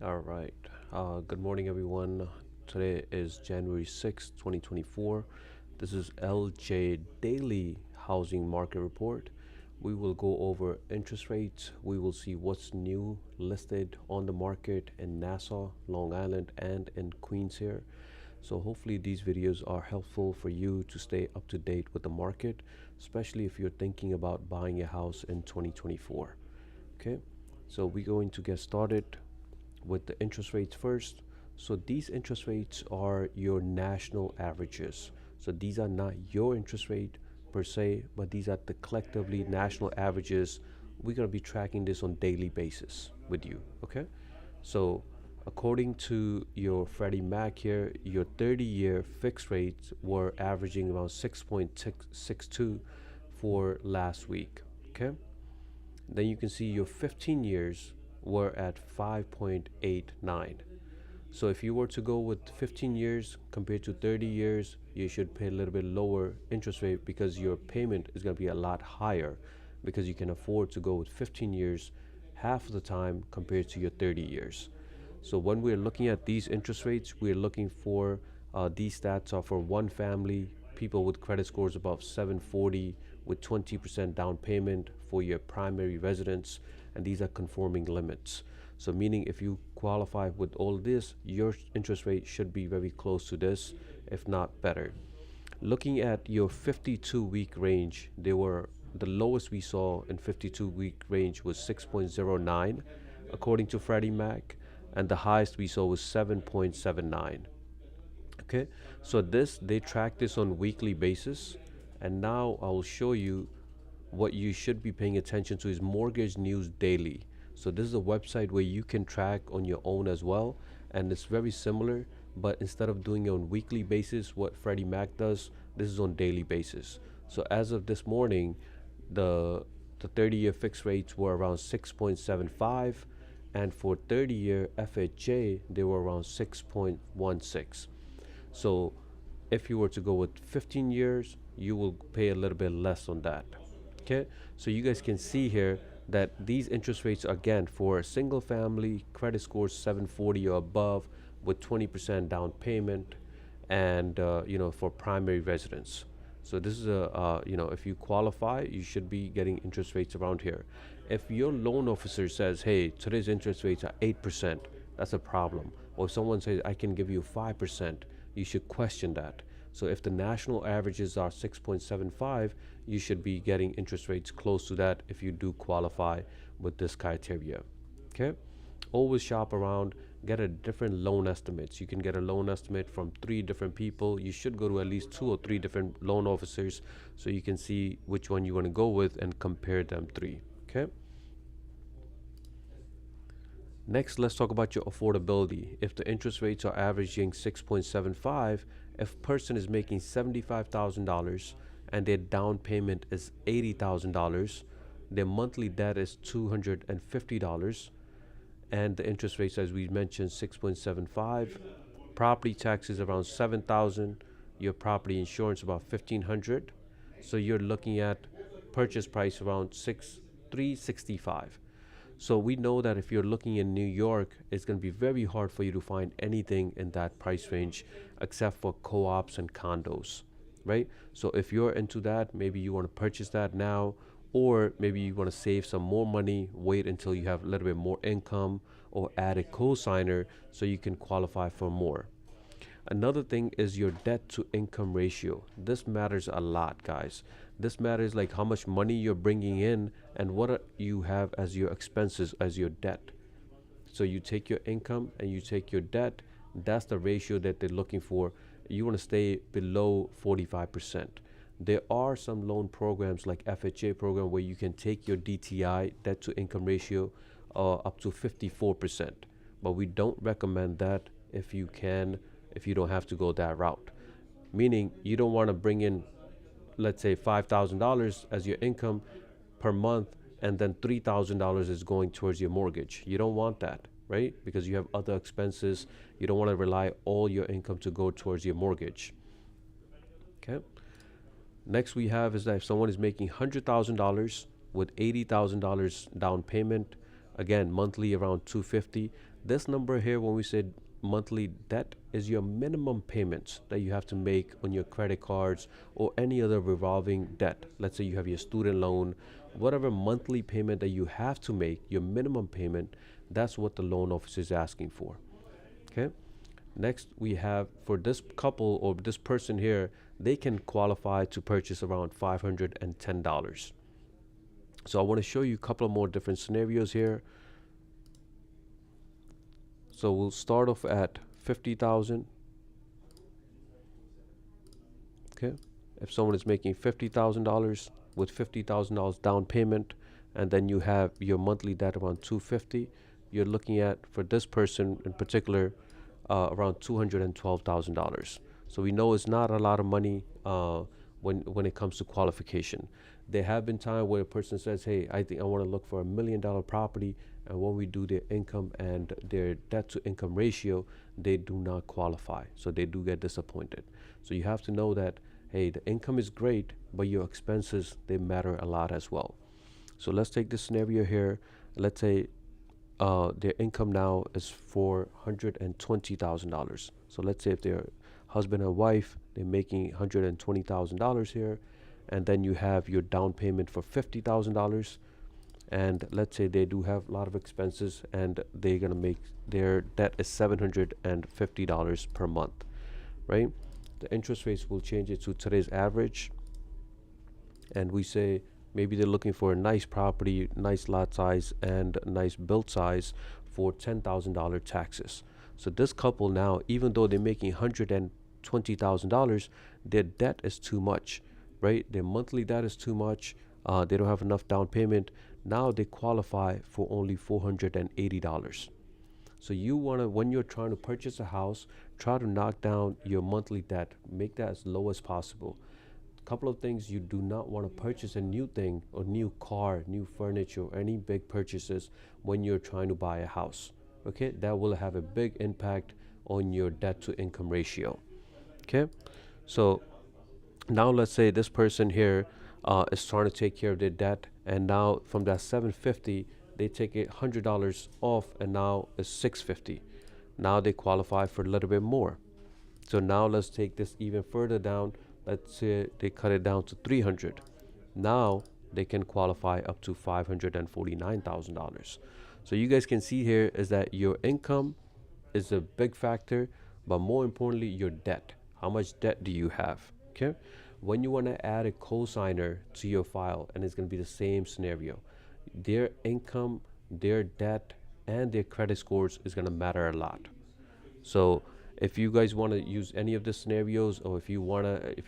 All right. Good morning, everyone. Today is January 6th, 2024. This is LJ Daily Housing Market Report. We will go over interest rates. We will see what's new listed on the market in Nassau, Long Island, and in Queens here. So, hopefully, these videos are helpful for you to stay up to date with the market, especially if you're thinking about buying a house in 2024. Okay, so we're going to get started with the interest rates first. So these interest rates are your national averages. So these are not your interest rate per se, but these are the collectively national averages. We're going to be tracking this on daily basis with you. Okay, so according to your Freddie Mac here, your 30-year fixed rates were averaging around 6.62 for last week. Okay, then you can see your 15 years were at 5.89. So if you were to go with 15 years compared to 30 years, you should pay a little bit lower interest rate because your payment is going to be a lot higher because you can afford to go with 15 years half of the time compared to your 30 years. So when we're looking at these interest rates, we're looking for these stats are for one family, people with credit scores above 740 with 20% down payment for your primary residence, and these are conforming limits. So meaning if you qualify with all this, your interest rate should be very close to this, if not better. Looking at your 52-week range, they were the lowest we saw in 52-week range was 6.09 according to Freddie Mac, and the highest we saw was 7.79. Okay, so this they track this on weekly basis, and now I will show you what you should be paying attention to is Mortgage News Daily. So this is a website where you can track on your own as well, and it's very similar, but instead of doing it on weekly basis, what Freddie Mac does, this is on daily basis. So as of this morning, the 30-year fixed rates were around 6.75, and for 30-year FHA, they were around 6.16. So if you were to go with 15 years, you will pay a little bit less on that. Okay, so you guys can see here that these interest rates again for a single family credit score 740 or above with 20% down payment, and for primary residence. So this is a if you qualify, you should be getting interest rates around here. If your loan officer says, hey, today's interest rates are 8%, that's a problem. Or if someone says I can give you 5%, you should question that. So if the national averages are 6.75, you should be getting interest rates close to that if you do qualify with this criteria. Okay, always shop around, get a different loan estimates. You can get a loan estimate from 3 different people. You should go to at least 2 or 3 different loan officers so you can see which one you want to go with and compare them three. Okay, next let's talk about your affordability. If the interest rates are averaging 6.75, if a person is making $75,000 and their down payment is $80,000, their monthly debt is $250, and the interest rates, as we mentioned, 6.75. Property taxes around 7,000. Your property insurance about 1,500. So you're looking at purchase price around 365. So we know that if you're looking in New York, it's going to be very hard for you to find anything in that price range except for co-ops and condos, right? So if you're into that, maybe you want to purchase that now, or maybe you want to save some more money, wait until you have a little bit more income, or add a co-signer so you can qualify for more. Another thing is your debt to income ratio. This matters a lot, guys. This matters like how much money you're bringing in and what you have as your expenses as your debt. So you take your income and you take your debt. That's the ratio that they're looking for. You want to stay below 45%. There are some loan programs like FHA program where you can take your DTI, debt to income ratio, up to 54%. But we don't recommend that if you don't have to go that route. Meaning you don't want to bring in, let's say, $5,000 as your income per month, and then $3,000 is going towards your mortgage. You don't want that, right? Because you have other expenses. You don't want to rely all your income to go towards your mortgage. Okay. Next we have is that if someone is making $100,000 with $80,000 down payment, again monthly around 250, This number here, when we said monthly debt, is your minimum payments that you have to make on your credit cards or any other revolving debt. Let's say you have your student loan, whatever monthly payment that you have to make, your minimum payment, that's what the loan officer is asking for. Okay. Next, we have for this couple or this person here, they can qualify to purchase around $510. So I want to show you a couple of more different scenarios here. So we'll start off at 50,000. Okay. If someone is making $50,000 with $50,000 down payment, and then you have your monthly debt around 250, you're looking at, for this person in particular, around $212,000. So we know it's not a lot of money when it comes to qualification. There have been times where a person says, "Hey, I think I want to look for $1 million property," and when we do their income and their debt to income ratio, they do not qualify. So they do get disappointed. So you have to know that, hey, the income is great, but your expenses, they matter a lot as well. So let's take this scenario here. Let's say their income now is $420,000. So let's say if they're husband and wife, they're making $120,000 here, and then you have your down payment for $50,000, and let's say they do have a lot of expenses, and they're gonna make their debt is $750 per month, right? The interest rates will change it to today's average, and we say maybe they're looking for a nice property, nice lot size, and nice build size for $10,000 taxes. So this couple now, even though they're making $120,000, their debt is too much, right? Their monthly debt is too much. They don't have enough down payment. Now they qualify for only $480. So you want to, when you're trying to purchase a house, try to knock down your monthly debt, make that as low as possible. Couple of things: you do not want to purchase a new thing or new car, new furniture, or any big purchases when you're trying to buy a house. Okay, that will have a big impact on your debt to income ratio. Okay, so now let's say this person here is trying to take care of their debt, and now from that 750 they take $100 off, and now it's 650. Now they qualify for a little bit more. So now let's take this even further down. Let's say they cut it down to 300. Now they can qualify up to $549,000. So you guys can see here is that your income is a big factor, but more importantly, your debt. How much debt do you have? Okay. When you want to add a cosigner to your file, and it's going to be the same scenario, their income, their debt, and their credit scores is going to matter a lot. So if you guys want to use any of the scenarios, or if you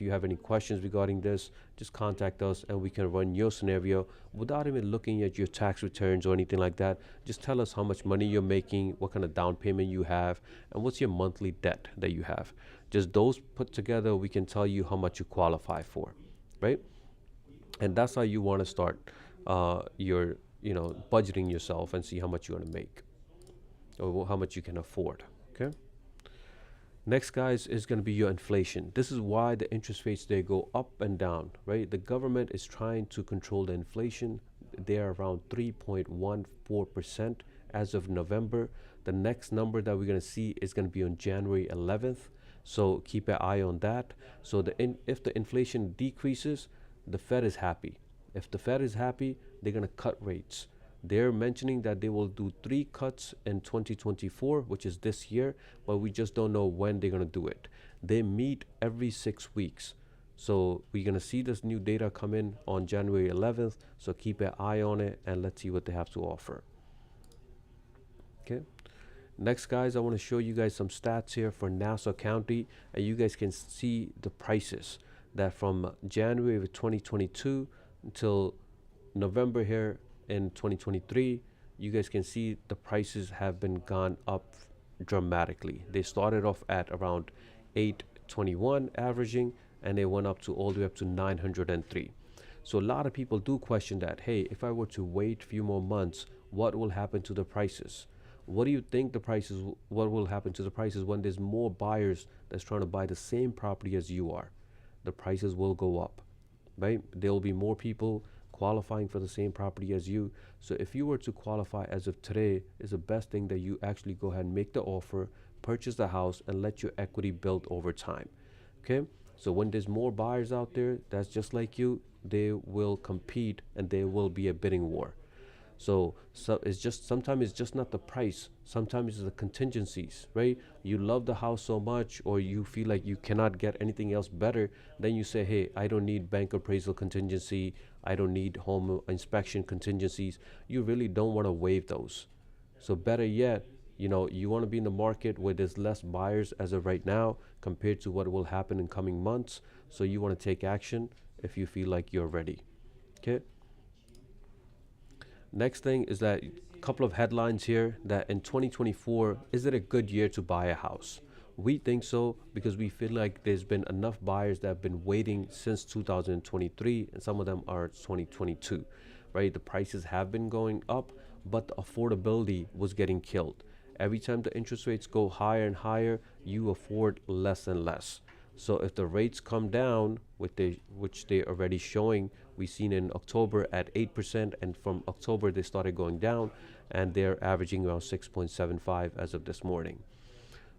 have any questions regarding this, just contact us and we can run your scenario without even looking at your tax returns or anything like that. Just tell us how much money you're making, what kind of down payment you have, and what's your monthly debt that you have. Just those put together, we can tell you how much you qualify for, right? And that's how you want to start your, budgeting yourself and see how much you want to make or how much you can afford. Okay. Next, guys, is going to be your inflation. This is why the interest rates, they go up and down, right? The government is trying to control the inflation. They're around 3.14% as of November. The next number that we're going to see is going to be on January 11th. So keep an eye on that. So if the inflation decreases, the Fed is happy. If the Fed is happy, they're going to cut rates. They're mentioning that they will do 3 cuts in 2024, which is this year, but we just don't know when they're going to do it. They meet every 6 weeks. So we're going to see this new data come in on January 11th. So keep an eye on it and let's see what they have to offer. Okay. Next, guys, I want to show you guys some stats here for Nassau County, and you guys can see the prices that from January of 2022 until November here in 2023, you guys can see the prices have been gone up dramatically. They started off at around 821 averaging, and they went up to all the way up to 903. So a lot of people do question that, hey, if I were to wait a few more months, what will happen to the prices? What do you think what will happen to the prices when there's more buyers that's trying to buy the same property as you are? The prices will go up, right? There will be more people qualifying for the same property as you. So if you were to qualify as of today, is the best thing that you actually go ahead and make the offer, purchase the house, and let your equity build over time. Okay, so when there's more buyers out there that's just like you, they will compete and there will be a bidding war. So it's just sometimes it's just not the price. Sometimes it's the contingencies, right? You love the house so much, or you feel like you cannot get anything else better. Then you say, hey, I don't need bank appraisal contingency. I don't need home inspection contingencies. You really don't want to waive those. So better yet, you want to be in the market where there's less buyers as of right now compared to what will happen in coming months. So you want to take action if you feel like you're ready. Okay. Next thing is that a couple of headlines here that in 2024, is it a good year to buy a house? We think so because we feel like there's been enough buyers that have been waiting since 2023, and some of them are 2022, right? The prices have been going up, but the affordability was getting killed. Every time the interest rates go higher and higher, you afford less and less. So if the rates come down, which they're already showing, we've seen in October at 8%, and from October they started going down, and they're averaging around 6.75 as of this morning.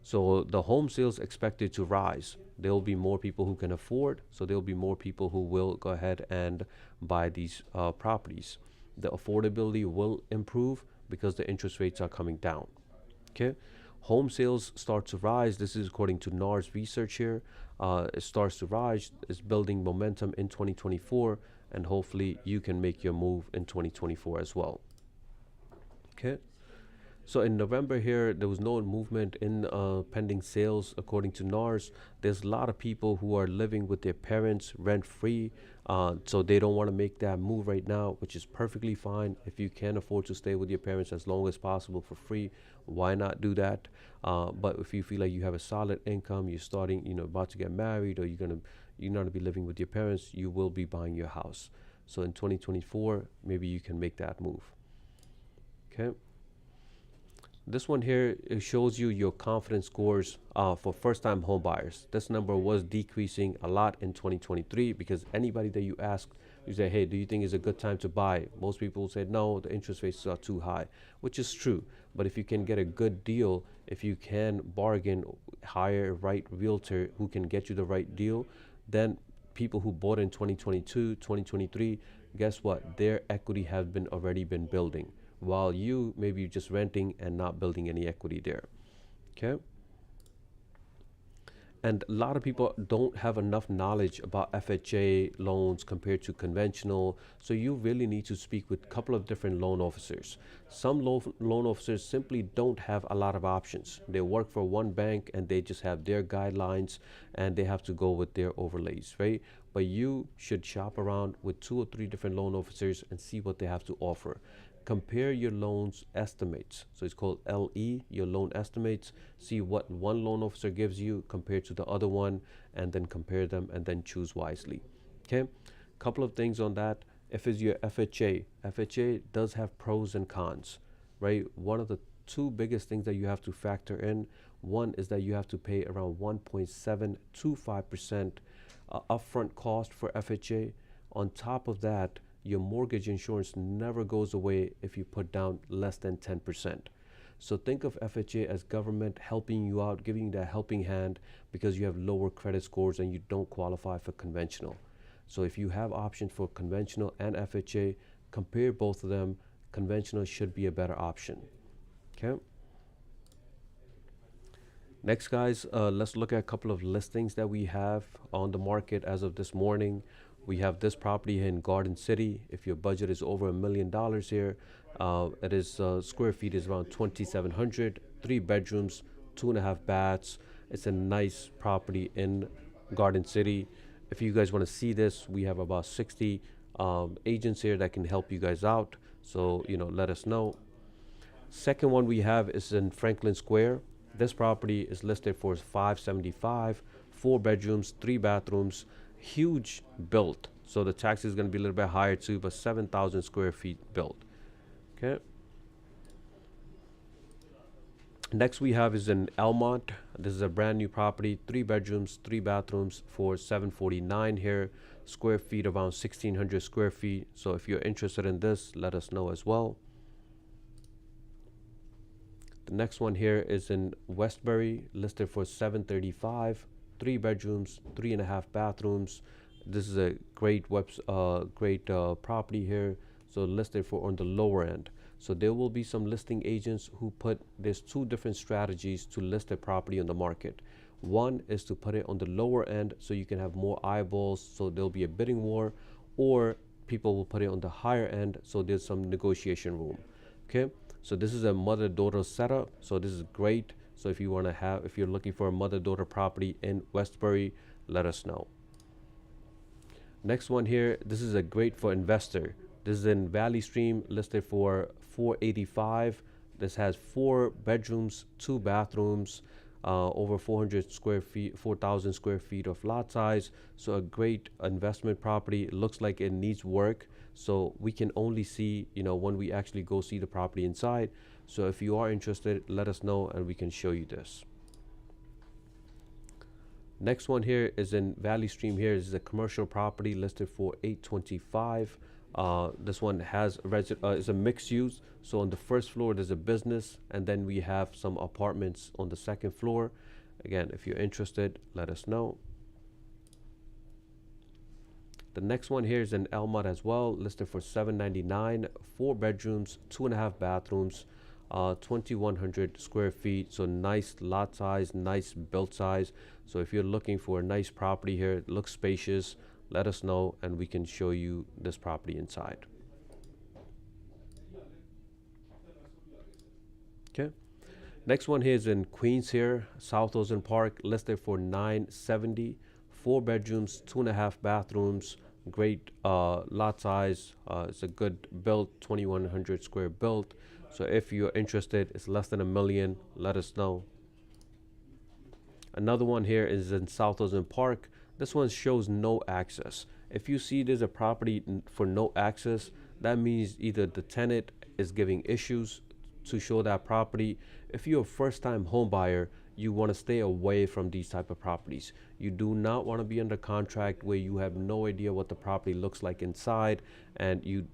So the home sales expected to rise. There will be more people who can afford, so there will be more people who will go ahead and buy these properties. The affordability will improve because the interest rates are coming down. Okay, home sales start to rise. This is according to NAR's research here. It starts to rise. It's building momentum in 2024, and hopefully you can make your move in 2024 as well. Okay. So in November here, there was no movement in pending sales according to NARS. There's a lot of people who are living with their parents rent free. So they don't want to make that move right now, which is perfectly fine. If you can afford to stay with your parents as long as possible for free, why not do that? But if you feel like you have a solid income, you're starting, about to get married, or you're not gonna be living with your parents, you will be buying your house. So in 2024, maybe you can make that move. Okay. This one here, it shows you your confidence scores for first-time home buyers. This number was decreasing a lot in 2023 because anybody that you ask, you say, hey, do you think it's a good time to buy? Most people say, no, the interest rates are too high, which is true. But if you can get a good deal, if you can bargain, hire a right realtor who can get you the right deal, then people who bought in 2022, 2023, guess what? Their equity has already been building, while you maybe just renting and not building any equity there. Okay. And a lot of people don't have enough knowledge about FHA loans compared to conventional. So you really need to speak with a couple of different loan officers. Some loan officers simply don't have a lot of options. They work for one bank and they just have their guidelines and they have to go with their overlays, right? But you should shop around with 2 or 3 different loan officers and see what they have to offer. Compare your loans estimates. So it's called LE, your loan estimates. See what one loan officer gives you compared to the other one, and then compare them and then choose wisely. Okay, couple of things on that. If it's your FHA does have pros and cons, right? One of the 2 biggest things that you have to factor in, one is that you have to pay around 1.725% upfront cost for FHA. On top of that, your mortgage insurance never goes away if you put down less than 10%. So think of FHA as government helping you out, giving you that helping hand because you have lower credit scores and you don't qualify for conventional. So if you have options for conventional and FHA, compare both of them. Conventional should be a better option. Okay. Next, guys, let's look at a couple of listings that we have on the market as of this morning. We have this property in Garden City. If your budget is over $1 million here, it is square feet is around 2,700, 3 bedrooms, 2.5 baths. It's a nice property in Garden City. If you guys want to see this, we have about 60 agents here that can help you guys out. So, let us know. Second one we have is in Franklin Square. This property is listed for $575, 4 bedrooms, 3 bathrooms. Huge built, so the tax is going to be a little bit higher too, but 7,000 square feet built. Okay. Next we have is in Elmont. This is a brand new property, 3 bedrooms, 3 bathrooms for $749 here. square feet, around 1,600 square feet. So if you're interested in this, let us know as well. The next one here is in Westbury, listed for 735, 3 bedrooms, 3.5 bathrooms. This is a great property here. So listed for on the lower end. So there will be some listing agents who there's two different strategies to list a property on the market. One is to put it on the lower end so you can have more eyeballs, so there'll be a bidding war, or people will put it on the higher end so there's some negotiation room. Okay, so this is a mother-daughter setup, so this is great. So if you're looking for a mother-daughter property in Westbury, let us know. Next one here, this is a great for investor. This is in Valley Stream, listed for 485. This has 4 bedrooms, 2 bathrooms, over 400 square feet, 4,000 square feet of lot size. So a great investment property. It looks like it needs work. So we can only see, when we actually go see the property inside. So if you are interested, let us know and we can show you this. Next one here is in Valley Stream here. This is a commercial property listed for 825. This one is a mixed use. So on the first floor, there's a business, and then we have some apartments on the second floor. Again, if you're interested, let us know. The next one here is in Elmont as well, listed for 799, 4 bedrooms, 2.5 bathrooms, 2,100 square feet. So nice lot size, nice build size. So if you're looking for a nice property here, it looks spacious, let us know and we can show you this property inside. Okay. Next one here is in Queens here, South Ozone Park, listed for 970, 4 bedrooms, 2.5 bathrooms, great lot size. It's a good build, 2,100 square build. So if you're interested, it's less than $1 million, let us know. Another one here is in South Ozone Park. This one shows no access. If you see there's a property for no access, that means either the tenant is giving issues to show that property. If you're a first-time home buyer, you want to stay away from these type of properties. You do not want to be under contract where you have no idea what the property looks like inside, and you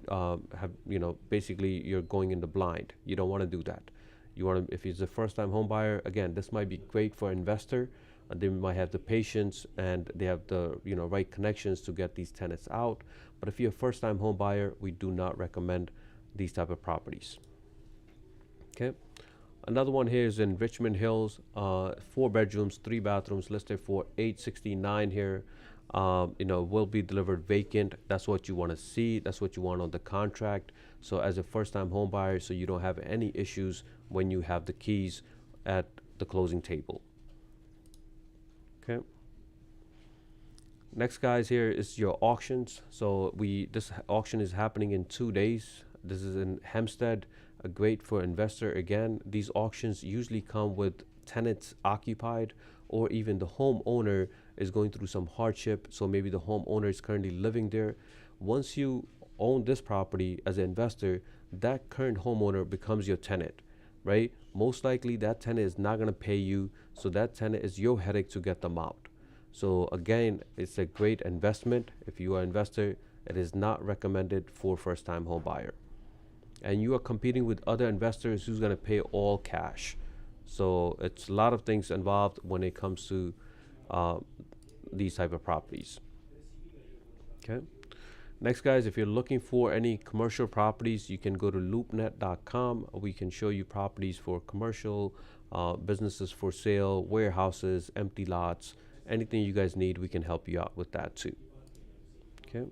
basically you're going in the blind. You don't want to do that. You want to, if it's a first-time home buyer, again, this might be great for investor. They might have the patience and they have the right connections to get these tenants out. But if you're a first-time home buyer, we do not recommend these type of properties. Okay. Another one here is in Richmond Hills, 4 bedrooms, 3 bathrooms, listed for $869 here. Will be delivered vacant. That's what you want to see. That's what you want on the contract. So as a first-time home buyer, so you don't have any issues when you have the keys at the closing table. Okay. Next, guys, here is your auctions. So this auction is happening in 2 days. This is in Hempstead, a great for investor. Again, these auctions usually come with tenants occupied, or even the homeowner is going through some hardship. So maybe the homeowner is currently living there. Once you own this property as an investor, that current homeowner becomes your tenant, right? Most likely that tenant is not going to pay you. So that tenant is your headache to get them out. So again, it's a great investment. If you are an investor, it is not recommended for first-time home buyer. And you are competing with other investors who's going to pay all cash. So it's a lot of things involved when it comes to these type of properties. Okay. Next, guys, if you're looking for any commercial properties, you can go to loopnet.com. We can show you properties for commercial, businesses for sale, warehouses, empty lots, anything you guys need, we can help you out with that too. Okay.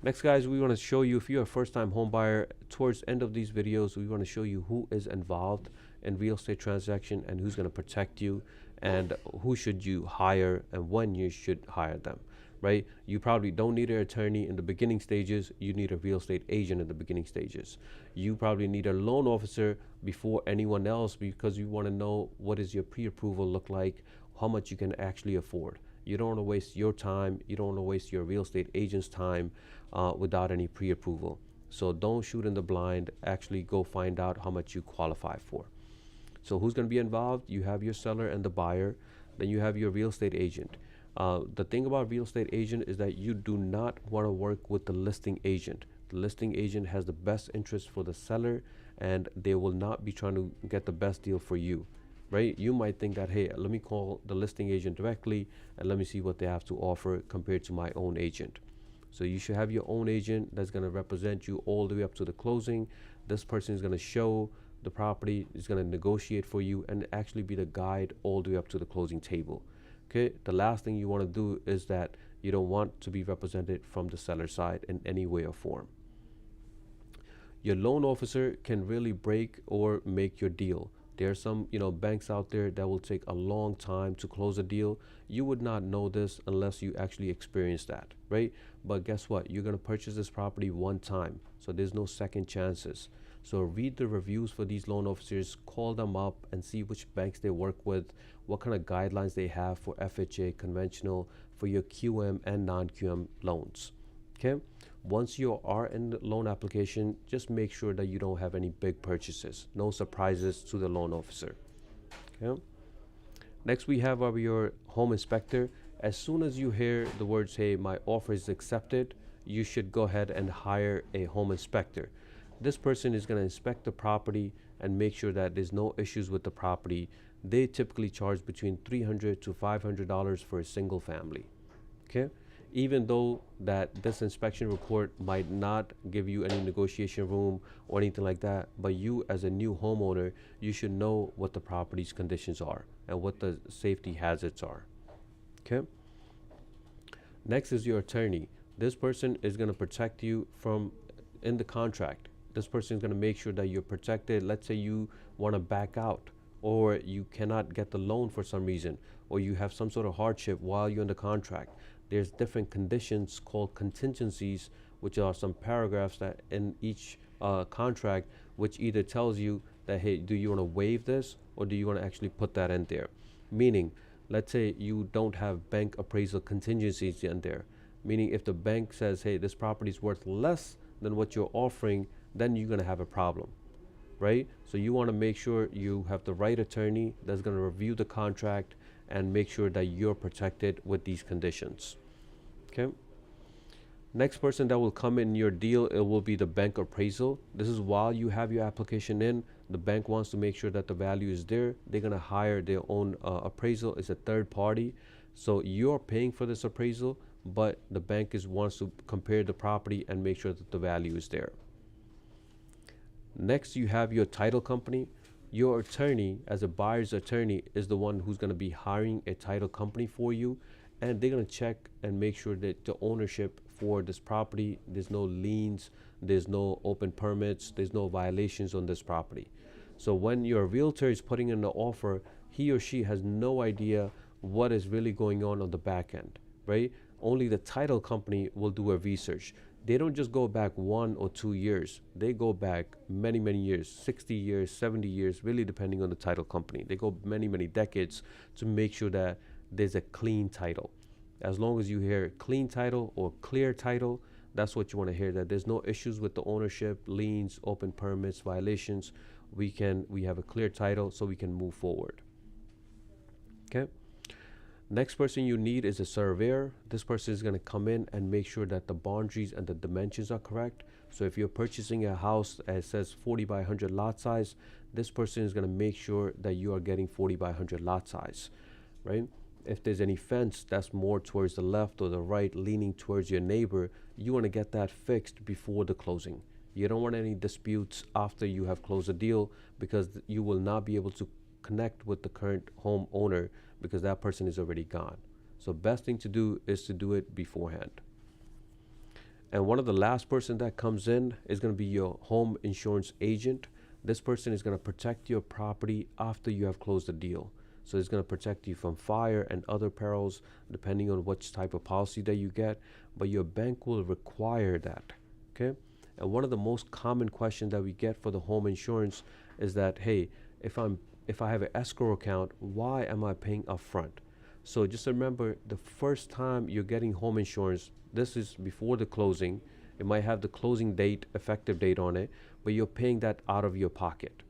Next, guys, we want to show you, if you're a first-time home buyer, towards the end of these videos, we want to show you who is involved in real estate transaction and who's going to protect you, and who should you hire and when you should hire them, right? You probably don't need an attorney in the beginning stages. You need a real estate agent in the beginning stages. You probably need a loan officer before anyone else, because you want to know what is your pre-approval look like, how much you can actually afford. You don't want to waste your time. You don't want to waste your real estate agent's time without any pre-approval. So don't shoot in the blind. Actually go find out how much you qualify for. So who's going to be involved? You have your seller and the buyer. Then you have your real estate agent. The thing about real estate agent is that you do not want to work with the listing agent. The listing agent has the best interest for the seller, and they will not be trying to get the best deal for you, right? You might think that, hey, let me call the listing agent directly and let me see what they have to offer compared to my own agent. So you should have your own agent that's going to represent you all the way up to the closing. This person is going to show the property, is going to negotiate for you, and actually be the guide all the way up to the closing table. Okay, the last thing you want to do is that you don't want to be represented from the seller side in any way or form. Your loan officer can really break or make your deal. There are some, banks out there that will take a long time to close a deal. You would not know this unless you actually experience that, right? But guess what? You're going to purchase this property one time, so there's no second chances. So read the reviews for these loan officers, call them up and see which banks they work with, what kind of guidelines they have for FHA, conventional, for your QM and non-QM loans. Okay? Once you are in the loan application, just make sure that you don't have any big purchases. No surprises to the loan officer. Okay? Next, we have your home inspector. As soon as you hear the words, hey, my offer is accepted, you should go ahead and hire a home inspector. This person is going to inspect the property and make sure that there's no issues with the property. They typically charge between $300 to $500 for a single family. Okay? Even though that this inspection report might not give you any negotiation room or anything like that, but you as a new homeowner, you should know what the property's conditions are and what the safety hazards are. Okay? Next is your attorney. This person is going to protect you from in the contract. This person is going to make sure that you're protected. Let's say you want to back out, or you cannot get the loan for some reason, or you have some sort of hardship while you're in the contract. There's different conditions called contingencies, which are some paragraphs that in each contract, which either tells you that, hey, do you want to waive this, or do you want to actually put that in there? Meaning, let's say you don't have bank appraisal contingencies in there. Meaning, if the bank says, hey, this property is worth less than what you're offering, then you're going to have a problem, right? So you want to make sure you have the right attorney that's going to review the contract and make sure that you're protected with these conditions. Okay. Next person that will come in your deal, it will be the bank appraisal. This is while you have your application in, the bank wants to make sure that the value is there. They're going to hire their own appraisal. It's a third party. So you're paying for this appraisal, but the bank wants to compare the property and make sure that the value is there. Next, you have your title company. Your attorney, as a buyer's attorney, is the one who's going to be hiring a title company for you, and they're going to check and make sure that the ownership for this property, there's no liens, there's no open permits, there's no violations on this property. So when your realtor is putting in the offer, he or she has no idea what is really going on the back end, right? Only the title company will do a research. They don't just go back 1 or 2 years. They go back many, many years, 60 years, 70 years, really depending on the title company. They go many, many decades to make sure that there's a clean title. As long as you hear clean title or clear title, that's what you want to hear, that there's no issues with the ownership, liens, open permits, violations. We have a clear title so we can move forward. Okay. Next person you need is a surveyor. This person is going to come in and make sure that the boundaries and the dimensions are correct. So if you're purchasing a house that says 40 by 100 lot size, this person is going to make sure that you are getting 40 by 100 lot size, right? If there's any fence that's more towards the left or the right, leaning towards your neighbor, you want to get that fixed before the closing. You don't want any disputes after you have closed a deal, because you will not be able to connect with the current home owner because that person is already gone. So best thing to do is to do it beforehand. And one of the last person that comes in is going to be your home insurance agent. This person is going to protect your property after you have closed the deal. So it's going to protect you from fire and other perils depending on which type of policy that you get, but your bank will require that. Okay. And one of the most common questions that we get for the home insurance is that, hey, if I have an escrow account, why am I paying upfront? So just remember, the first time you're getting home insurance, this is before the closing. It might have the closing date, effective date on it, but you're paying that out of your pocket.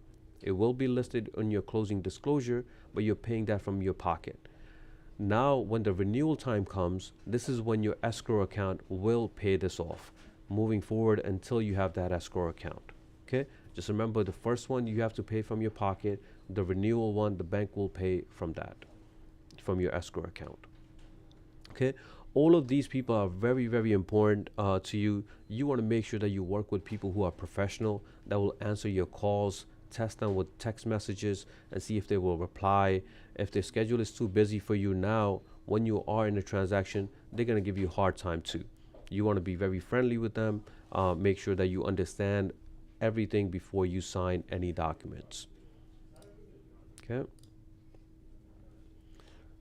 It will be listed on your closing disclosure, but you're paying that from your pocket. Now, when the renewal time comes, this is when your escrow account will pay this off moving forward until you have that escrow account. Okay? Just remember the first one you have to pay from your pocket, the renewal one, the bank will pay from that, from your escrow account. Okay? All of these people are very, very important to you. You want to make sure that you work with people who are professional, that will answer your calls, test them with text messages, and see if they will reply. If their schedule is too busy for you now, when you are in a transaction, they're going to give you a hard time too. You want to be very friendly with them. Make sure that you understand everything before you sign any documents. Okay.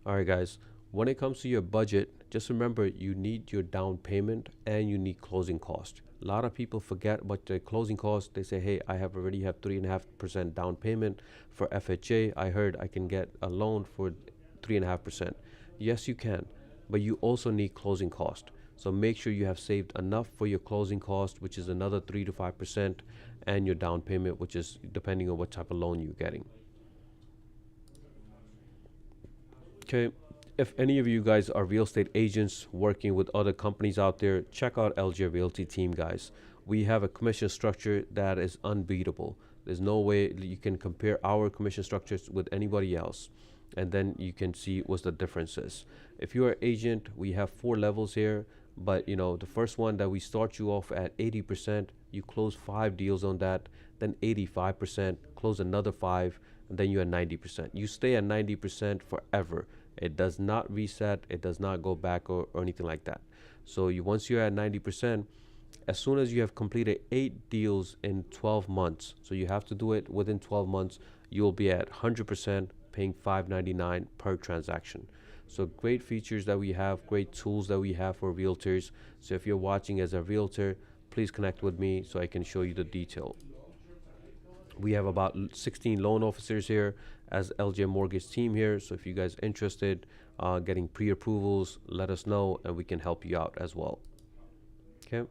All right, guys. When it comes to your budget, just remember you need your down payment and you need closing cost. A lot of people forget about the closing cost. They say, "Hey, I have already have 3.5% down payment for FHA. I heard I can get a loan for 3.5%." Yes, you can, but you also need closing cost. So make sure you have saved enough for your closing cost, which is another 3 to 5%, and your down payment, which is depending on what type of loan you're getting. Okay. If any of you guys are real estate agents working with other companies out there, check out LJ Realty team, guys. We have a commission structure that is unbeatable. There's no way you can compare our commission structures with anybody else. And then you can see what the difference is. If you're an agent, we have 4 levels here. But the first one that we start you off at 80%, you close 5 deals on that, then 85%, close another 5, and then you're at 90%. You stay at 90% forever. It does not reset, it does not go back or anything like that. So once you're at 90%, as soon as you have completed 8 deals in 12 months, so you have to do it within 12 months, you'll be at 100%, paying $5.99 per transaction. So great features that we have, great tools that we have for realtors. So if you're watching as a realtor, please connect with me so I can show you the detail. We have about 16 loan officers here as LJ Mortgage team here. So if you guys are interested, getting pre-approvals, let us know and we can help you out as well. Okay.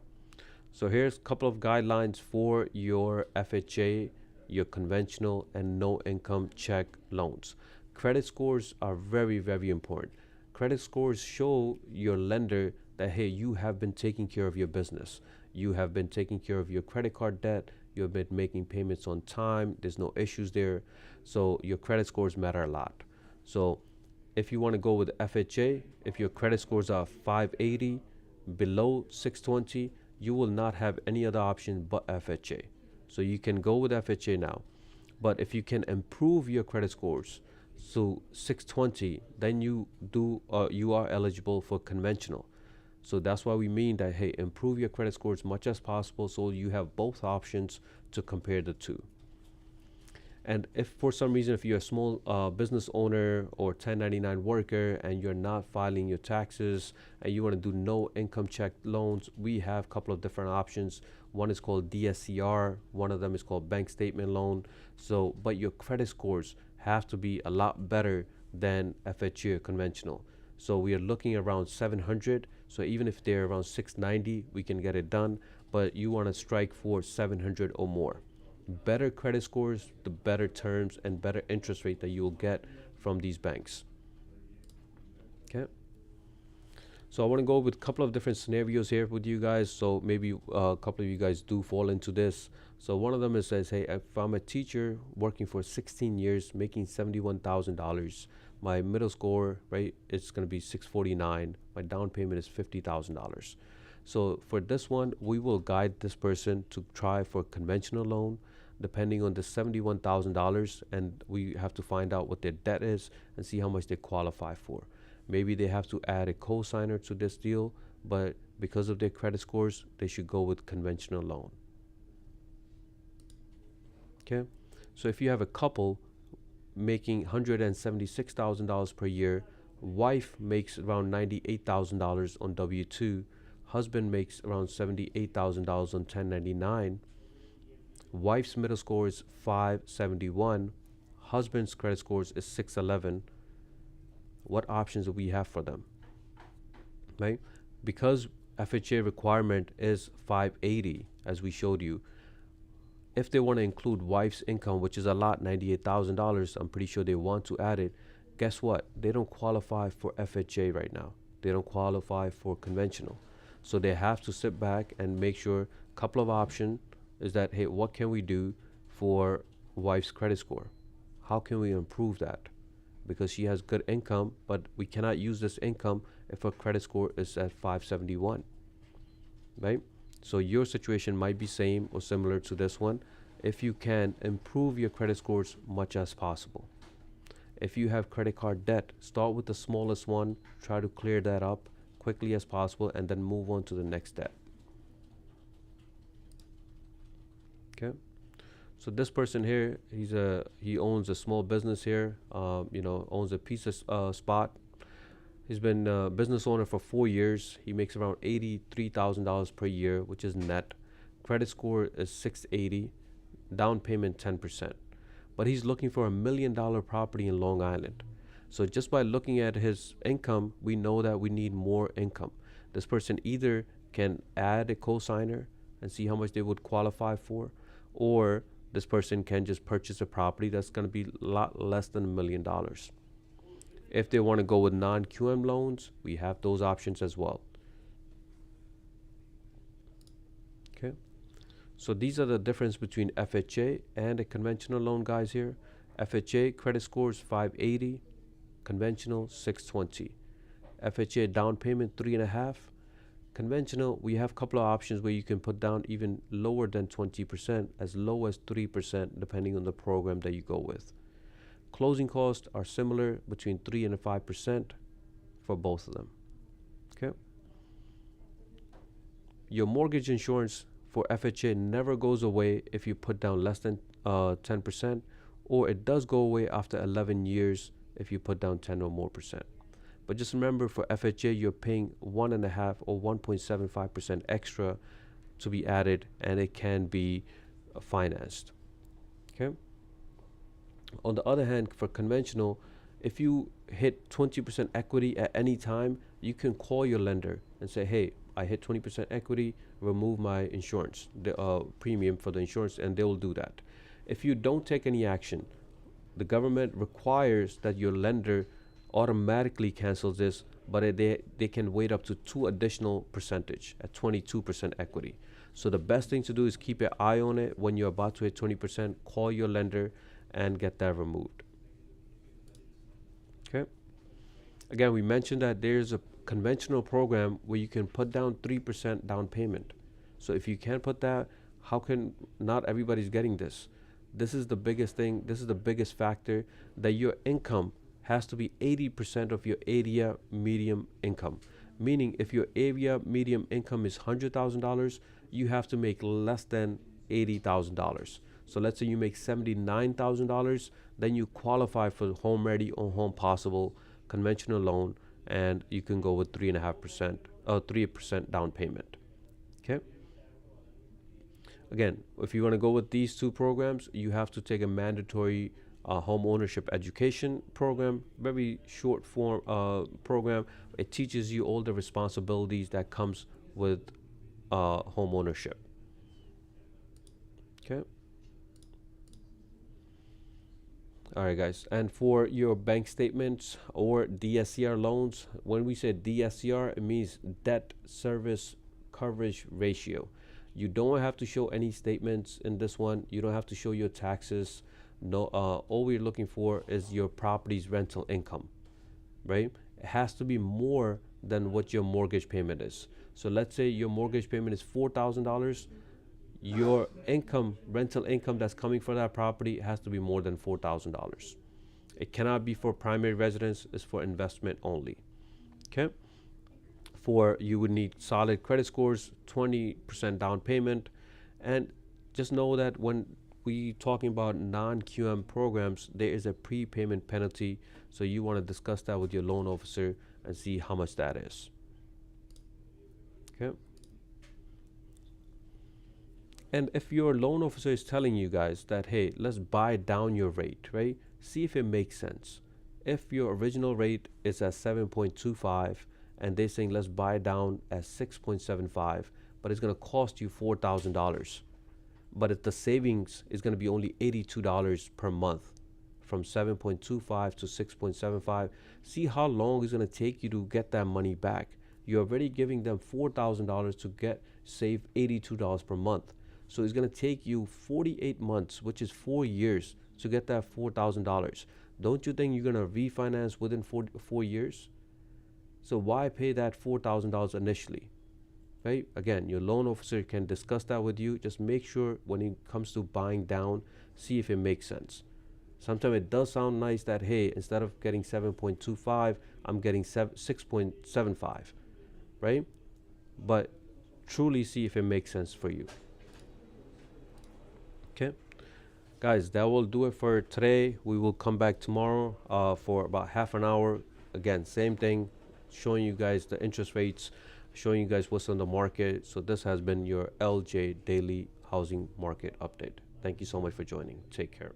So here's a couple of guidelines for your FHA, your conventional and no income check loans. Credit scores are very, very important. Credit scores show your lender that, hey, you have been taking care of your business. You have been taking care of your credit card debt. You have been making payments on time. There's no issues there. So your credit scores matter a lot. So if you want to go with FHA, if your credit scores are 580, below 620, you will not have any other option but FHA. So you can go with FHA now. But if you can improve your credit scores to 620, then you are eligible for conventional. So that's why we mean that, hey, improve your credit score as much as possible so you have both options to compare the two. And if for some reason, if you're a small business owner or 1099 worker and you're not filing your taxes and you want to do no income check loans, we have a couple of different options. One is called DSCR. One of them is called bank statement loan. So, but your credit scores have to be a lot better than FHA or conventional. So we are looking around 700. So even if they're around 690, we can get it done. But you want to strike for 700 or more. Better credit scores, the better terms and better interest rate that you will get from these banks. Okay. So I want to go with a couple of different scenarios here with you guys. So maybe a couple of you guys do fall into this. So one of them is says, hey, if I'm a teacher working for 16 years, making $71,000, my middle score, right, it's going to be 649. My down payment is $50,000. So for this one, we will guide this person to try for a conventional loan, depending on the $71,000, and we have to find out what their debt is and see how much they qualify for. Maybe they have to add a co-signer to this deal, but because of their credit scores, they should go with conventional loan. Okay, so if you have a couple making $176,000 per year, wife makes around $98,000 on W-2, husband makes around $78,000 on 1099, wife's middle score is 571, husband's credit scores is 611. What options do we have for them? Right? Because FHA requirement is 580, as we showed you, if they want to include wife's income, which is a lot, $98,000, I'm pretty sure they want to add it, guess what? They don't qualify for FHA right now. They don't qualify for conventional. So they have to sit back and make sure. Couple of options is that, hey, what can we do for wife's credit score? How can we improve that? Because she has good income, but we cannot use this income if her credit score is at 571, right? So your situation might be same or similar to this one. If you can improve your credit scores much as possible. If you have credit card debt, start with the smallest one, try to clear that up quickly as possible, and then move on to the next debt. Okay. So this person here, he owns a small business here. Owns a pizza spot. He's been a business owner for 4 years. He makes around $83,000 per year, which is net. Credit score is 680. Down payment 10%. But he's looking for $1 million property in Long Island. So just by looking at his income, we know that we need more income. This person either can add a cosigner and see how much they would qualify for, or this person can just purchase a property that's going to be a lot less than $1 million. If they want to go with non-QM loans, we have those options as well. Okay. So these are the difference between FHA and a conventional loan, guys. Here, FHA credit scores 580, conventional 620. FHA down payment 3.5. Conventional, we have a couple of options where you can put down even lower than 20%, as low as 3%, depending on the program that you go with. Closing costs are similar, between 3 and 5% for both of them. Okay. Your mortgage insurance for FHA never goes away if you put down less than 10%, or it does go away after 11 years if you put down 10 or more percent. But just remember, for FHA, you're paying 1.5 or 1.75% extra to be added, and it can be financed. Okay. On the other hand, for conventional, if you hit 20% equity at any time, you can call your lender and say, hey, I hit 20% equity, remove my insurance, the premium for the insurance, and they will do that. If you don't take any action, the government requires that your lender automatically cancels this, but they can wait up to 2 additional percentage at 22% equity. So the best thing to do is keep your eye on it. When you're about to hit 20%, call your lender and get that removed. Okay. Again, we mentioned that there's a conventional program where you can put down 3% down payment. So if you can't put that, how can not everybody's getting this? This is the biggest thing. This is the biggest factor, that your income has to be 80% of your area medium income. Meaning, if your area medium income is $100,000, you have to make less than $80,000. So let's say you make $79,000, then you qualify for Home Ready or Home Possible conventional loan, and you can go with 3.5% or 3% down payment. Okay. Again, if you want to go with these two programs, you have to take a mandatory home ownership education program, very short form program. It teaches you all the responsibilities that comes with home ownership. Okay. All right, guys. And for your bank statements or DSCR loans, when we say DSCR, it means debt service coverage ratio. You don't have to show any statements in this one. You don't have to show your taxes. No, all we're looking for is your property's rental income, right? It has to be more than what your mortgage payment is. So let's say your mortgage payment is $4,000. Your income, rental income that's coming for that property, has to be more than $4,000. It cannot be for primary residence. It's for investment only. Okay. For you would need solid credit scores, 20% down payment, and just know that when we talking about non-QM programs, there is a prepayment penalty. So you want to discuss that with your loan officer and see how much that is. Okay. And if your loan officer is telling you guys that, hey, let's buy down your rate, right? See if it makes sense. If your original rate is at 7.25 and they're saying let's buy down at 6.75, but it's going to cost you $4,000. But if the savings is going to be only $82 per month from 7.25 to 6.75. See how long it's going to take you to get that money back. You're already giving them $4,000 to save $82 per month. So it's going to take you 48 months, which is 4 years, to get that $4,000. Don't you think you're going to refinance within 4 years? So why pay that $4,000 initially? Right? Again, your loan officer can discuss that with you. Just make sure when it comes to buying down, see if it makes sense. Sometimes it does sound nice that, hey, instead of getting 7.25, I'm getting 6.75, right? But truly see if it makes sense for you. Okay, guys, that will do it for today. We will come back tomorrow for about half an hour. Again, same thing, showing you guys the interest rates, showing you guys what's on the market. So this has been your LJ Daily Housing Market Update. Thank you so much for joining. Take care.